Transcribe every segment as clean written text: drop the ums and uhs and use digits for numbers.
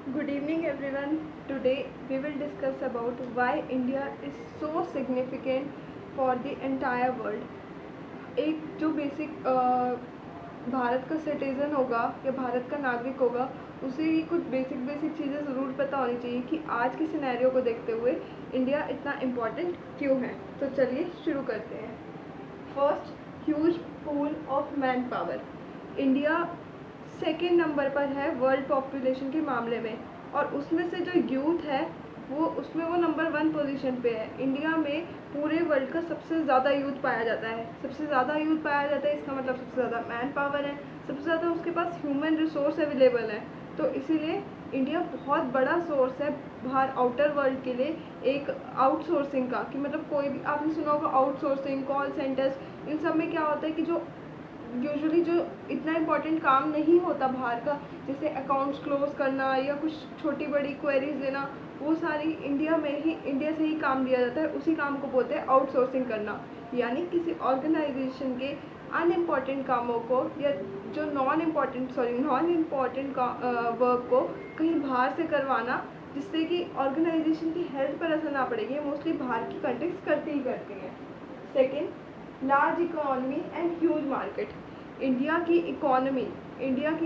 Good evening everyone. Today we will discuss about why India is so significant for the entire world. एक जो basic Bharat का citizen होगा या भारत का नागरिक होगा उसे ये कुछ बेसिक बेसिक चीज़ें ज़रूर पता होनी चाहिए कि आज के सिनेरियो को देखते हुए इंडिया इतना इम्पोर्टेंट क्यों है। तो चलिए शुरू करते हैं। First, huge pool of man power. India second number पर है वर्ल्ड पॉपुलेशन के मामले में, और उसमें से जो यूथ है वो उसमें वो नंबर 1 पोजीशन पे है। इंडिया में पूरे वर्ल्ड का सबसे ज़्यादा यूथ पाया जाता है। सबसे ज़्यादा यूथ पाया जाता है इसका मतलब सबसे ज़्यादा मैन पावर है, सबसे ज़्यादा उसके पास ह्यूमन रिसोर्स अवेलेबल है। तो इसीलिए इंडिया बहुत बड़ा सोर्स है बाहर आउटर वर्ल्ड के लिए एक आउटसोर्सिंग का। कि मतलब कोई भी आपने सुना होगा आउटसोर्सिंग, कॉल सेंटर्स, इन सब में क्या होता है कि जो यूजुअली जो इतना इम्पोर्टेंट काम नहीं होता बाहर का, जैसे अकाउंट्स क्लोज करना या कुछ छोटी बड़ी क्वेरीज देना, वो सारी इंडिया से ही काम लिया जाता है। उसी काम को बोलते हैं आउटसोर्सिंग करना। यानी किसी ऑर्गेनाइजेशन के अनइम्पॉर्टेंट कामों को या जो नॉन इम्पॉर्टेंट वर्क को कहीं बाहर से करवाना, जिससे कि ऑर्गेनाइजेशन की हेल्थ पर असर ना पड़ेगी। मोस्टली बाहर की कंट्रीज करती ही करती हैं। Second, large economy and huge market. India की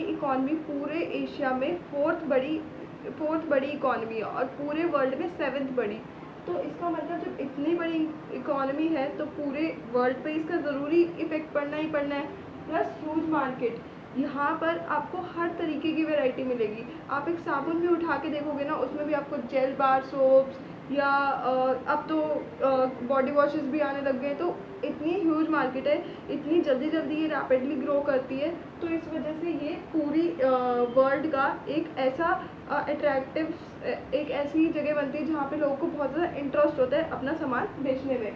इकोनॉमी पूरे एशिया में फोर्थ बड़ी इकोनॉमी है और पूरे वर्ल्ड में 7th बड़ी। तो इसका मतलब जब इतनी बड़ी इकोनॉमी है तो पूरे वर्ल्ड पे इसका ज़रूरी इफेक्ट पड़ना ही पड़ना है। प्लस ह्यूज मार्केट, यहाँ पर आपको हर तरीके की वैरायटी मिलेगी। आप एक साबुन भी उठा के देखोगे ना, उसमें भी आपको जेल बार सोप्स या अब तो बॉडी वॉशेस भी आने लग गए। तो इतनी ह्यूज मार्केट है, इतनी जल्दी जल्दी ये रैपिडली ग्रो करती है। तो इस वजह से ये पूरी वर्ल्ड का एक ऐसा अट्रैक्टिव एक ऐसी जगह बनती है जहाँ पे लोगों को बहुत ज़्यादा इंटरेस्ट होता है अपना सामान बेचने में।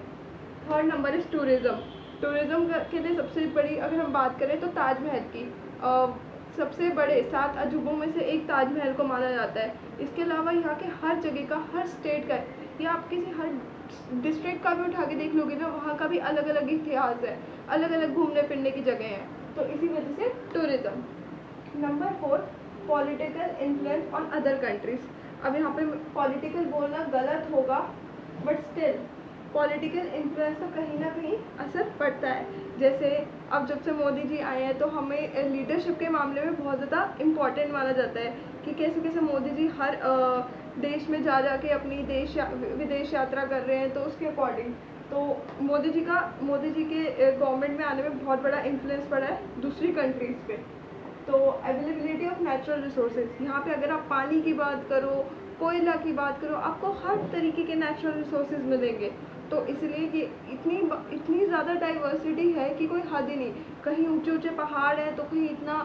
Third number is tourism. Tourism के लिए सबसे बड़ी अगर हम बात करें तो ताजमहल की, सबसे बड़े 7 अजूबों में से एक ताजमहल को माना जाता है। इसके अलावा यहाँ के हर जगह का, हर स्टेट का, या आप किसी हर डिस्ट्रिक्ट का भी उठा के देख लोगे ना, वहाँ का भी अलग अलग इतिहास है, अलग अलग घूमने फिरने की जगह हैं। तो इसी वजह से tourism. Number 4, political influence on other countries. अब यहाँ पे पॉलिटिकल बोलना गलत होगा, बट स्टिल पॉलिटिकल इन्फ्लुएंस का कहीं ना कहीं असर पड़ता है। जैसे अब जब से मोदी जी आए हैं तो हमें लीडरशिप के मामले में बहुत ज़्यादा इम्पॉर्टेंट माना जाता है कि कैसे कैसे मोदी जी हर देश में जा के अपनी विदेश यात्रा कर रहे हैं। तो उसके अकॉर्डिंग तो मोदी जी के गवर्नमेंट में आने में बहुत बड़ा इन्फ्लुएंस पड़ा है दूसरी कंट्रीज़ पे। तो अवेलेबिलिटी ऑफ नेचुरल रिसोर्सेज, यहाँ पे अगर आप पानी की बात करो, कोयला की बात करो, आपको हर तरीके के नेचुरल रिसोर्सेज मिलेंगे। तो इसलिए कि इतनी ज़्यादा डाइवर्सिटी है कि कोई हद ही नहीं। कहीं ऊंचे ऊंचे पहाड़ हैं तो कहीं इतना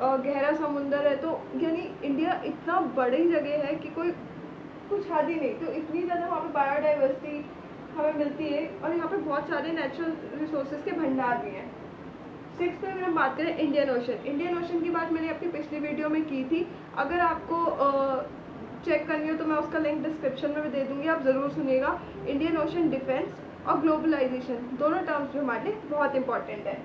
गहरा समुंदर है। तो यानी इंडिया इतना बड़ी जगह है कि कोई कुछ हद ही नहीं। तो इतनी ज़्यादा वहाँ पे बायोडाइवर्सिटी हमें मिलती है, और यहाँ पे बहुत सारे नेचुरल रिसोर्सेज के भंडार भी हैं। 6 पे अगर हम बात करें इंडियन ओशन की बात मैंने अपनी पिछली वीडियो में की थी। अगर आपको चेक करनी हो तो मैं उसका लिंक डिस्क्रिप्शन में भी दे दूँगी, आप ज़रूर सुनिएगा। इंडियन ओशन डिफेंस और ग्लोबलाइजेशन दोनों टर्म्स भी हमारे लिए बहुत इंपॉर्टेंट है।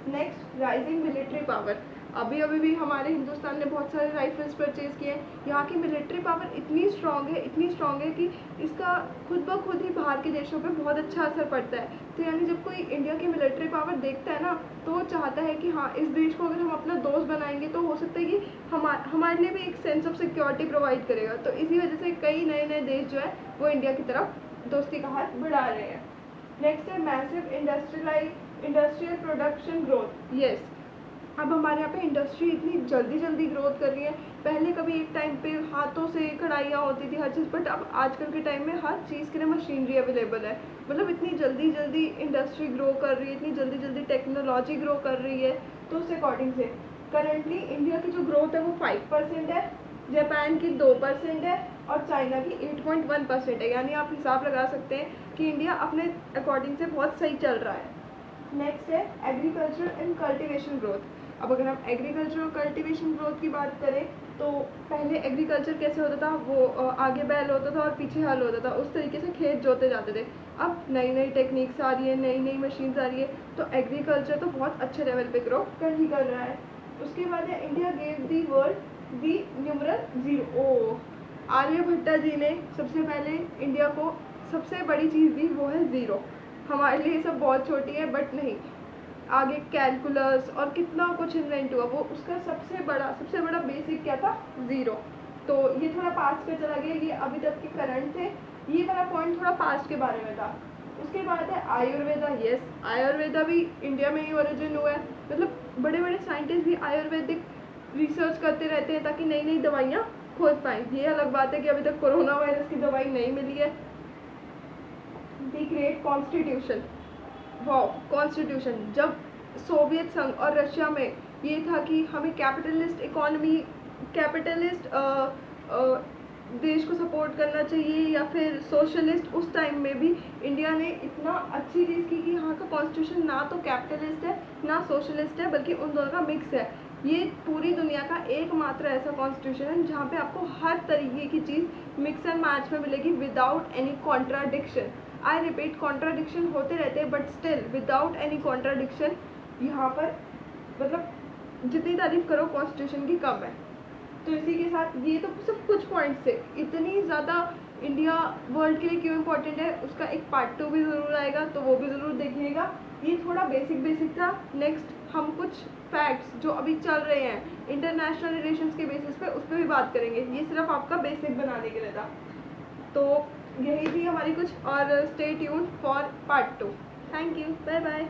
Next, rising military power. अभी भी हमारे हिंदुस्तान ने बहुत सारे राइफल्स परचेज़ किए हैं। यहाँ की मिलिट्री पावर इतनी स्ट्रॉन्ग है कि इसका खुद ब खुद ही बाहर के देशों पे बहुत अच्छा असर पड़ता है। तो यानी जब कोई इंडिया की मिलिट्री पावर देखता है ना, तो वो चाहता है कि हाँ, इस देश को अगर हम अपना दोस्त बनाएंगे तो हो सकता है कि हमारे लिए भी एक सेंस ऑफ सिक्योरिटी प्रोवाइड करेगा। तो इसी वजह से कई नए नए देश जो है वो इंडिया की तरफ दोस्ती का हाथ बढ़ा रहे हैं। नेक्स्ट है massive industrial production growth. Yes, अब हमारे यहाँ पे इंडस्ट्री इतनी जल्दी जल्दी ग्रोथ कर रही है। पहले कभी एक टाइम पे हाथों से कढ़ाइयाँ होती थी हर चीज़, बट अब आजकल के टाइम में हर चीज़ के लिए मशीनरी अवेलेबल है। मतलब इतनी जल्दी जल्दी इंडस्ट्री ग्रो कर रही है, इतनी जल्दी जल्दी टेक्नोलॉजी ग्रो कर रही है। तो उस अकॉर्डिंग से करंटली इंडिया की जो ग्रोथ है वो 5% है, जापान की 2% है, और चाइना की 8.1% है। यानी आप हिसाब लगा सकते हैं कि इंडिया अपने अकॉर्डिंग से बहुत सही चल रहा है। नेक्स्ट है एग्रीकल्चर एंड कल्टीवेशन ग्रोथ। अब अगर हम एग्रीकल्चर और कल्टीवेशन ग्रोथ की बात करें तो पहले एग्रीकल्चर कैसे होता था, वो आगे बैल होता था और पीछे हल होता था, उस तरीके से खेत जोते जाते थे। अब नई नई टेक्निक्स आ रही है, नई नई मशीन्स आ रही है, तो एग्रीकल्चर तो बहुत अच्छे लेवल पे ग्रो कर ही कर रहा है। उसके बाद है India gave the world the numeral 0। ओ, आर्यभट्टा जी ने सबसे पहले इंडिया को सबसे बड़ी चीज़ दी, वो है 0। हमारे लिए सब बहुत छोटी है, बट नहीं, आगे कैलकुलस और कितना कुछ इन्वेंट हुआ, वो उसका सबसे बड़ा बेसिक क्या था, 0। तो ये थोड़ा पास्ट पे चला गया, ये अभी तक के करंट थे, ये वाला पॉइंट थोड़ा पास्ट के बारे में था। उसके बाद है आयुर्वेदा। यस, आयुर्वेदा भी इंडिया में ही ओरिजिन हुआ है, मतलब बड़े बड़े साइंटिस्ट भी आयुर्वेदिक रिसर्च करते रहते हैं ताकि नई नई दवाइयाँ खोज पाएँ। ये अलग बात है कि अभी तक कोरोना वायरस की दवाई नहीं मिली है। The great constitution, wow, constitution, जब सोवियत संघ और रशिया में ये था कि हमें कैपिटलिस्ट इकोनॉमी, कैपिटलिस्ट देश को सपोर्ट करना चाहिए या फिर सोशलिस्ट, उस टाइम में भी इंडिया ने इतना अच्छी चीज़ की कि यहाँ का कॉन्स्टिट्यूशन ना तो कैपिटलिस्ट है ना सोशलिस्ट है, बल्कि उन दोनों का मिक्स है। ये पूरी दुनिया का एकमात्र ऐसा कॉन्स्टिट्यूशन है जहाँ पे आपको हर तरीके की चीज़ मिक्स एंड मैच में मिलेगी without any contradiction. I repeat, contradiction होते रहते हैं, but still without any contradiction यहाँ पर, मतलब जितनी तारीफ करो कॉन्स्टिट्यूशन की कम है। तो इसी के साथ ये तो सिर्फ कुछ पॉइंट्स थे, इतनी ज़्यादा इंडिया वर्ल्ड के लिए क्यों इम्पोर्टेंट है उसका एक पार्ट 2 भी ज़रूर आएगा, तो वो भी ज़रूर देखिएगा। ये थोड़ा बेसिक था। नेक्स्ट हम कुछ फैक्ट्स जो अभी चल रहे हैं इंटरनेशनल रिलेशंस के बेसिस पे, उस पर भी बात करेंगे। ये सिर्फ आपका बेसिक बनाने के लिए था। तो यही थी हमारी कुछ, और stay tuned for part 2। Thank you, bye bye.